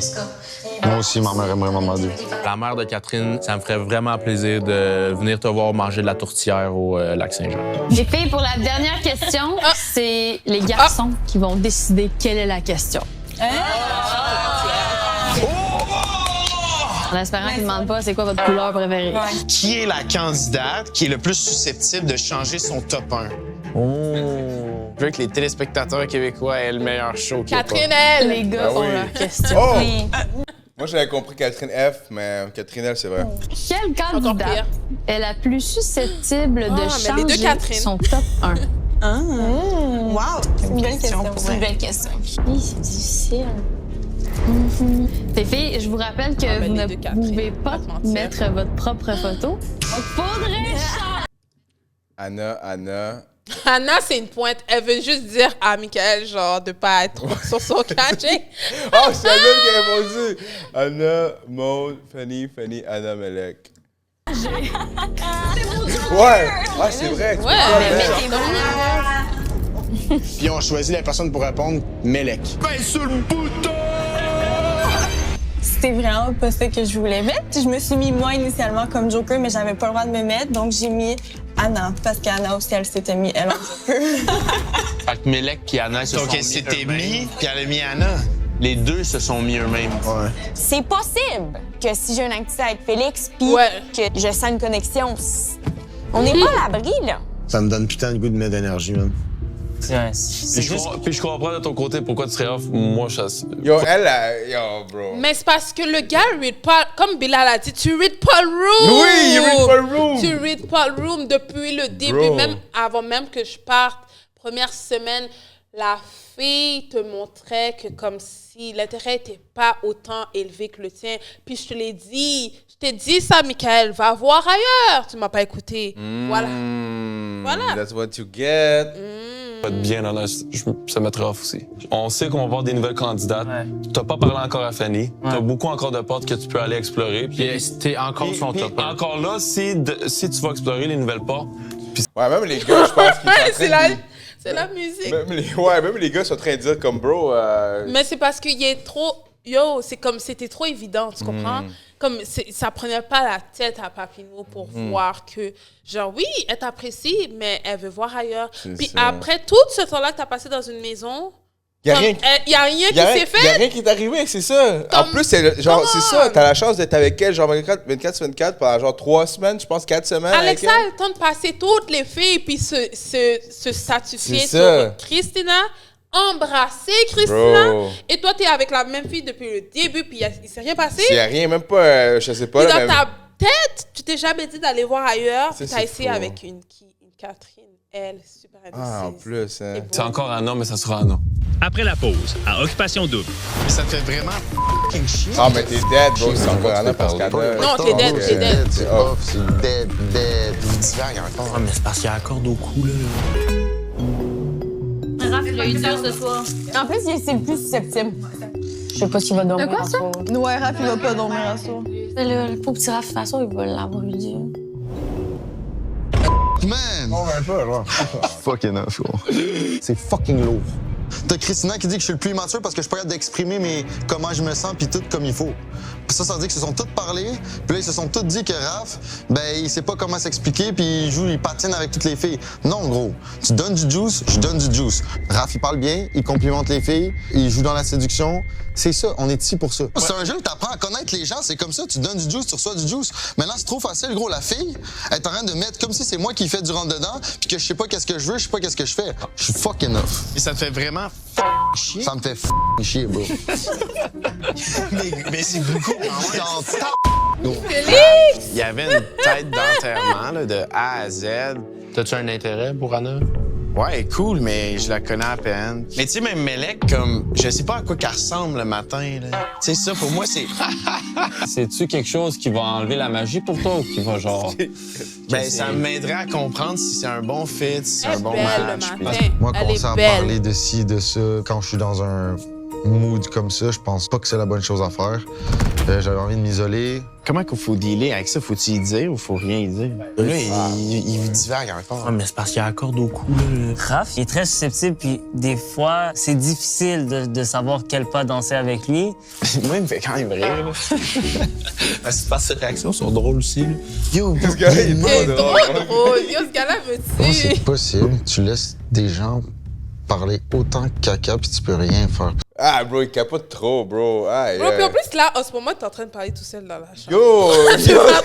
Moi aussi, ma mère aimerait Mamadou. La mère de Catherine, ça me ferait vraiment plaisir de venir te voir manger de la tourtière au lac Saint-Jean. Les filles, pour la dernière question, c'est les garçons qui vont décider quelle est la question. En espérant qu'ils ne demandent pas c'est quoi votre couleur préférée. Qui est la candidate qui est le plus susceptible de changer son top 1? Je veux que les téléspectateurs québécois aient le meilleur show. Catherine L. Les gars ont leur question. Oh! Moi, j'avais compris Catherine F, mais Catherine L, c'est vrai. Quelle candidate est la plus susceptible de mais les deux changer Catherine. son top 1? Wow! C'est une belle question. C'est une belle question. Oui, c'est difficile. Les filles, je vous rappelle que vous ne pouvez pas mettre votre propre photo. Faudrait Anna. Anna, c'est une pointe. Elle veut juste dire à Michael, genre, de pas être trop sur son cachet. Oh, c'est la même qui a répondu. Anna, Maud, Fanny, Anna, Melek. Ouais, c'est vrai. Puis on choisit la personne pour répondre, Melek. Ben sur le bouton! C'était vraiment pas ça que je voulais mettre. Je me suis mis moi initialement comme Joker, mais j'avais pas le droit de me mettre, donc j'ai mis Anna, parce qu'Anna aussi, elle s'était mis elle en Joker. Fait que Melek et Anna se sont mis Donc elle s'était mis, puis elle a mis Anna. Les deux se sont mis eux-mêmes. Ouais. C'est possible que si j'ai une activité avec Félix, puis que je sens une connexion, on n'est pas à l'abri, là. Ça me donne putain de goût de mettre d'énergie, même. Puis je comprends de ton côté pourquoi tu serais off. Moi, je... Yo, bro. Mais c'est parce que le gars read pas, comme Bilal a dit, tu read pas le room. Oui, il read pas le room. Tu read pas le room depuis le début, Bro. même avant même que je parte. Première semaine, la fille te montrait que comme si l'intérêt n'était pas autant élevé que le tien. Puis je te l'ai dit, t'ai dit ça, Michael, va voir ailleurs. Tu m'as pas écouté. Voilà. That's what you get. Pas de bien dans ça mettrait off aussi. On sait qu'on va avoir des nouvelles candidates. T'as pas parlé encore à Fanny. T'as beaucoup encore de portes que tu peux aller explorer. Puis t'es encore son top 1. Encore là, si tu vas explorer les nouvelles portes. Ouais, même les gars, je pense qu'ils sont en train de... C'est la musique. Même les gars sont en train de dire comme bro. Mais c'est parce qu'il est trop. Yo, c'est comme c'était trop évident, tu comprends? Comme ça prenait pas la tête à Papineau pour voir que, genre, oui, elle t'apprécie, mais elle veut voir ailleurs. Puis après tout ce temps-là que t'as passé dans une maison, il y a rien qui s'est fait. Il y a rien qui est arrivé, c'est ça. En plus, c'est ça, t'as la chance d'être avec elle, genre 24/24 pendant genre 3 semaines, je pense 4 semaines. Alexa a le temps de passer toutes les filles puis se statifier sur Christina. Embrasser Christina. Bro. Et toi, t'es avec la même fille depuis le début, puis il s'est rien passé. Il n'y a rien, même pas, je sais pas. Puis Là, dans ta tête, tu t'es jamais dit d'aller voir ailleurs, puis Ça, t'as c'est essayé faux. avec une Catherine, elle, super indécise. Ah, en plus, hein. C'est encore Anna, mais ça sera Anna. Après la pause, à Occupation Double. Mais ça te fait vraiment fucking chier. Ah, mais t'es dead, bro, c'est encore Anna parce qu'Anna... Non, t'es dead, t'es dead. C'est off, c'est dead. Tu divagues encore. Ah, mais c'est parce qu'il y a la corde au cou, là. Raph, il a eu dur ce soir. En plus, c'est le plus susceptible. Je sais pas s'il va dormir. De quoi, ça? Ouais, Raph, il va pas dormir à soir. Le pauvre petit Raph, de toute façon, il va l'avoir eu dur. Man! On va pas, genre. Fucking off, gros. C'est fucking lourd. T'as Christina qui dit que je suis le plus immature parce que je suis pas capable d'exprimer comment je me sens puis tout comme il faut. Puis ça veut dire qu'ils se sont tous parlé, puis là ils se sont tous dit que Raph, ben il sait pas comment s'expliquer puis il patine avec toutes les filles. Non gros, tu donnes du juice, je donne du juice. Raph il parle bien, il complimente les filles, il joue dans la séduction. C'est ça, on est ici pour ça. C'est un jeu où t'apprends à connaître les gens, c'est comme ça, tu donnes du juice, tu reçois du juice. Maintenant c'est trop facile gros, la fille elle est en train de mettre comme si c'est moi qui fais du rentre dedans puis que je sais pas qu'est-ce que je veux, je sais pas qu'est-ce que je fais. Je suis fucking off. Et ça te fait vraiment chier? Ça me fait chier, bro. mais c'est beaucoup. Félix! Il y avait une tête d'enterrement là, de A à Z. T'as-tu un intérêt pour Anna? Ouais, cool, mais je la connais à peine. Mais tu sais, même Mélec, comme, je sais pas à quoi qu'elle ressemble le matin, là. Tu sais, ça, pour moi, c'est... C'est-tu quelque chose qui va enlever la magie pour toi ou qui va genre... Ben, ça m'aiderait à comprendre si c'est un bon fit, si c'est un bon match. Moi, commencer à parler de ci, de ça, quand je suis dans un mood comme ça, je pense pas que c'est la bonne chose à faire. J'avais envie de m'isoler. Comment qu'il faut dealer avec ça? Faut-tu y dire ou faut rien y dire? Là, il divague encore. Ah, mais c'est parce qu'il y a la corde au cou, là. Raph, il est très susceptible, puis des fois, c'est difficile de savoir quel pas danser avec lui. Moi, il me fait quand même rire, là. C'est parce que ses réactions sont drôles aussi, là. Yo, ce gars-là, il est C'est trop drôle. Yo, ce gars-là me Comment tue. c'est possible? Tu laisses des gens parler autant de caca puis tu peux rien faire. Ah, bro, il capote trop, bro. Ah, Bro, puis en plus, là, en ce moment, t'es en train de parler tout seul dans la chambre. Yo! Premièrement,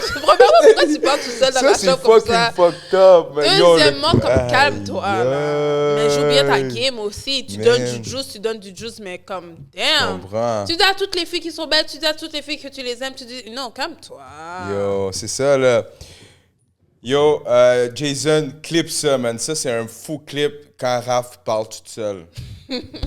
pourquoi tu parles tout seul dans la chambre comme ça? Ça, c'est fucking fucked up. Man. Deuxièmement, Yo, comme calme-toi. là. Mais joue bien ta game aussi. Tu donnes Man. du juice, mais comme, Je damn. comprends. Tu dis à toutes les filles qui sont belles, tu dis à toutes les filles que tu les aimes, tu dis, non, calme-toi. Yo, c'est ça, là. Yo, Jason, clip ça, man. Ça, c'est un fou clip quand Raph parle toute seule.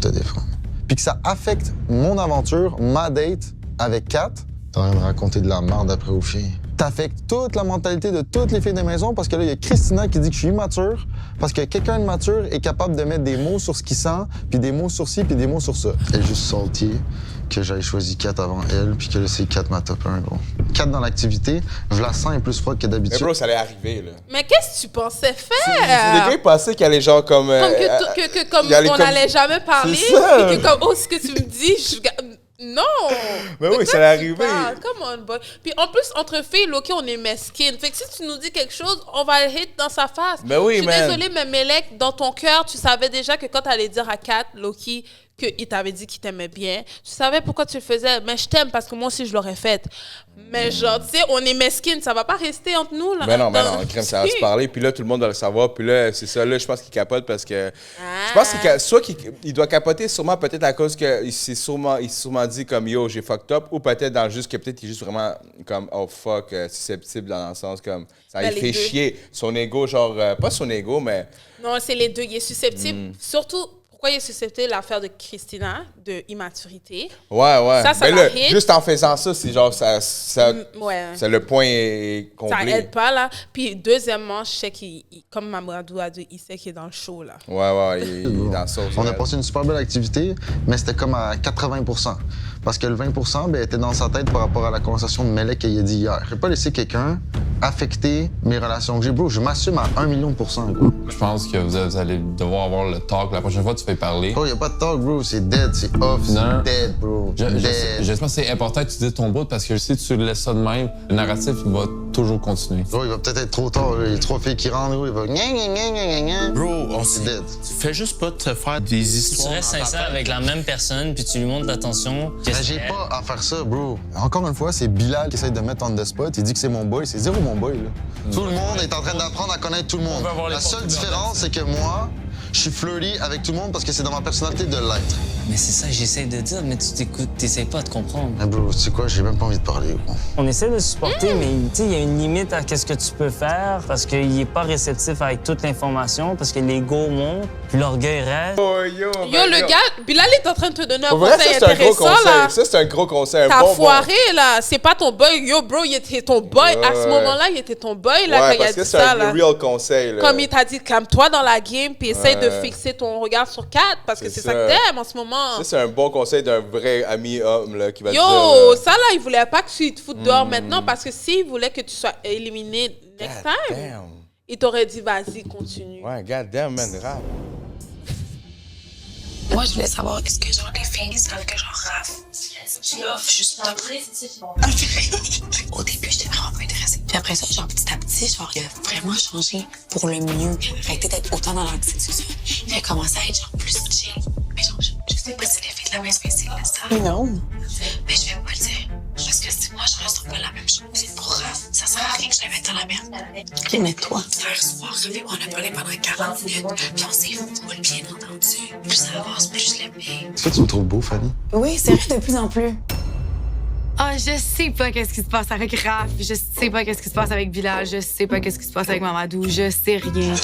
Te défendre. Puis que ça affecte mon aventure, ma date avec Kat. T'as rien de raconter de la merde après aux filles. T'affectes toute la mentalité de toutes les filles de maison parce que là, il y a Christina qui dit que je suis immature parce que quelqu'un de mature est capable de mettre des mots sur ce qu'il sent, puis des mots sur ci, puis des mots sur ça. Elle est juste salty que j'aille choisi Kat avant elle, puis que là, c'est Kat ma top 1, gros. Kat dans l'activité, je la sens est plus froide que Mais d'habitude. bro, ça allait arriver, là. Mais qu'est-ce que tu pensais faire? Les gars, ils pensaient qu'elle allait genre comme... Comme il allait on comme- n'allait jamais parler, C'est ça. puis que comme, oh, ce que tu me dis, non! Mais oui, ça allait arriver. Come on, boy. Puis en plus, entre filles, OK, on est mesquines. Fait que si tu nous dis quelque chose, on va le hit dans sa face. Mais oui, je suis man. désolée, mais Mélec, dans ton cœur, tu savais déjà que quand tu allais dire à Kat, Loki, qu'il t'avait dit qu'il t'aimait bien, tu savais pourquoi tu le faisais. Mais je t'aime parce que moi aussi, je l'aurais fait. Mais genre, tu sais, on est mesquines, ça va pas rester entre nous, là. Mais non, crème, ça va se parler. Puis là, tout le monde doit le savoir. Puis là, c'est ça. Là, je pense qu'il capote parce que... Je pense qu'il doit capoter sûrement peut-être à cause qu'il s'est sûrement dit comme « Yo, j'ai fucked up » ou peut-être dans juste que peut-être il est juste vraiment comme « Oh fuck », susceptible dans le sens comme... Ça Ben, il les fait deux. chier. Son ego, genre... pas son ego, mais... Non, c'est les deux. Il est susceptible. Surtout, pourquoi il est susceptible de l'affaire de Christina, de immaturité. Ouais. Ça mais la là, hit. juste en faisant ça, c'est genre... Ouais. C'est le point est comblé. Ça aide pas, là. Puis, deuxièmement, je sais comme Mamadou a dit, il sait qu'il est dans le show, là. Ouais, il est dans ça. On a passé une super belle activité, mais c'était comme à 80%. Parce que le 20% était dans sa tête par rapport à la conversation de Mélec qu'il a dit hier. Je vais pas laisser quelqu'un affecter mes relations que j'ai. Bro, je m'assume à 1 million %. Gros. Je pense que vous allez devoir avoir le talk. La prochaine fois, tu fais parler. Oh, y a pas de talk, bro. C'est dead, c'est off, Non. c'est dead, bro. Je Dead. pense que c'est important que tu dises ton bout parce que si tu laisses ça de même, le narratif il va toujours continuer. Bro, il va peut-être être trop tard. Là. Il y a 3 filles qui rentrent, gros. Il va... Bro, on C'est dead. Fais juste pas te faire des Tu histoires. restes dans ta sincère tête. avec la même personne, puis tu lui montres l'attention. Mais j'ai pas à faire ça, bro. Encore une fois, c'est Bilal qui essaye de mettre on the spot. Il dit que c'est mon boy. C'est zéro mon boy, là. Tout le monde est en train d'apprendre à connaître tout le monde. La seule différence, c'est que moi, je suis flirty avec tout le monde parce que c'est dans ma personnalité de l'être. Mais c'est ça que j'essaie de dire, mais tu t'écoutes, t'essayes pas de comprendre. Mais bro, tu sais quoi, j'ai même pas envie de parler, gros. On essaie de supporter, mais tu sais, il y a une limite à ce que tu peux faire parce qu'il est pas réceptif avec toute l'information, parce que l'ego monte, puis l'orgueil reste. Yo, le gars, Bilal est en train de te donner un Pour vrai, conseil ça, c'est un gros intéressant, conseil. là. Ça, c'est un gros conseil. T'as bon. foiré, là. C'est pas ton boy. Yo, bro, il était ton boy. À ce Ouais. moment-là, il était ton boy, là, Ouais, quand il a parce que dit c'est ça, un là. real conseil, là. Comme il t'a dit, calme-toi dans la game, puis essaye de Ouais. fixer ton regard sur Kat, parce que C'est c'est ça ça. que t'aimes en ce moment. Ça, c'est un bon conseil d'un vrai ami homme, là, qui va te Yo, dire... ça, là, il voulait pas que tu te foutes dehors maintenant, parce que s'il voulait que tu sois éliminé next time, damn. il t'aurait dit, vas-y, continue. Ouais, goddamn, man, rap. Moi, je voulais savoir, est-ce que genre les filles savent que genre Raph, j'ai off juste top. Au début, j'étais vraiment pas intéressée. Puis après ça, genre petit à petit, genre il a vraiment changé pour le mieux. Arrêté d'être autant dans l'anxiété, tout ça. Il a commencé à être genre plus chill. Mais genre, je sais pas si les filles de la maison ici le savent. Non. Mais je vais pas le dire. Parce que c'est moi, je reste pas la même chose. C'est pour Raph. Ça sert à rien que je la mette dans la merde. OK, mais toi, hier soir, on a parlé pendant 40 minutes, puis on s'est full bien entendu. Plus ça avance, plus je l'aime bien. Est-ce que tu me trouves beau, Fanny? Oui, c'est vrai de plus en plus. Ah, je sais pas qu'est-ce qui se passe avec Raph, je sais pas qu'est-ce qui se passe avec Bilal, je sais pas qu'est-ce qui se passe avec Mamadou, je sais rien.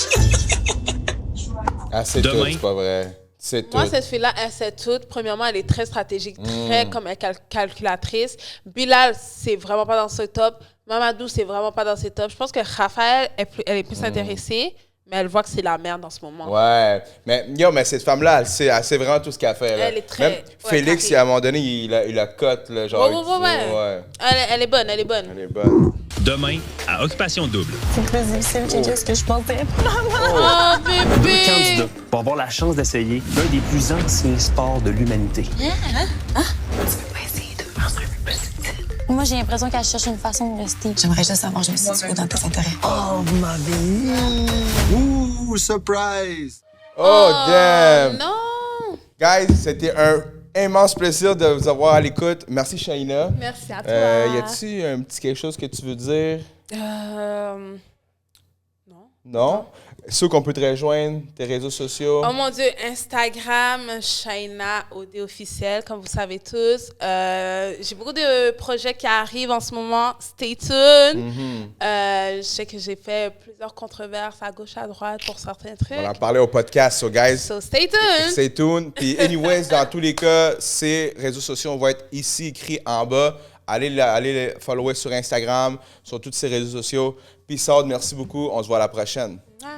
Ah, c'est tout, c'est pas vrai. C'est tout. Moi, cette fille-là, elle sait tout. Premièrement, elle est très stratégique, très comme elle calculatrice. Bilal, c'est vraiment pas dans ce top. Mamadou, c'est vraiment pas dans ses tops. Je pense que Raphaël, elle est plus intéressée, mais elle voit que c'est la merde en ce moment. Ouais. Mais cette femme-là, elle sait vraiment tout ce qu'elle fait. Là. Elle est très... Même Félix, à un moment donné, il a cote. Là, genre, ouais. Elle est bonne. Elle est bonne. Demain, à Occupation Double. C'est plus difficile que ce que je pensais. Oh, bébé! Deux candidats pour avoir la chance d'essayer l'un des plus anciens sports de l'humanité. Tu peux pas essayer de faire ça un peu plus subtil? Moi, j'ai l'impression qu'elle cherche une façon de rester. J'aimerais juste savoir, je me situe dans tes intérêts. Oh, vous m'avez... Ouh, surprise! Oh, damn! Non! Guys, c'était un immense plaisir de vous avoir à l'écoute. Merci, Shaina. Merci à toi. Y a-t-il un petit quelque chose que tu veux dire? Non? Ceux qu'on peut te rejoindre, tes réseaux sociaux? Oh mon Dieu, Instagram, Shaina OD officiel, comme vous savez tous. J'ai beaucoup de projets qui arrivent en ce moment. Stay tuned. Je sais que j'ai fait plusieurs controverses à gauche, à droite pour certains trucs. On va en parler au podcast, so guys. So stay tuned. Stay tuned. Puis anyways, dans tous les cas, ces réseaux sociaux vont être ici écrits en bas. Allez les follower sur Instagram, sur tous ces réseaux sociaux. Peace out, merci beaucoup. On se voit à la prochaine. Ah.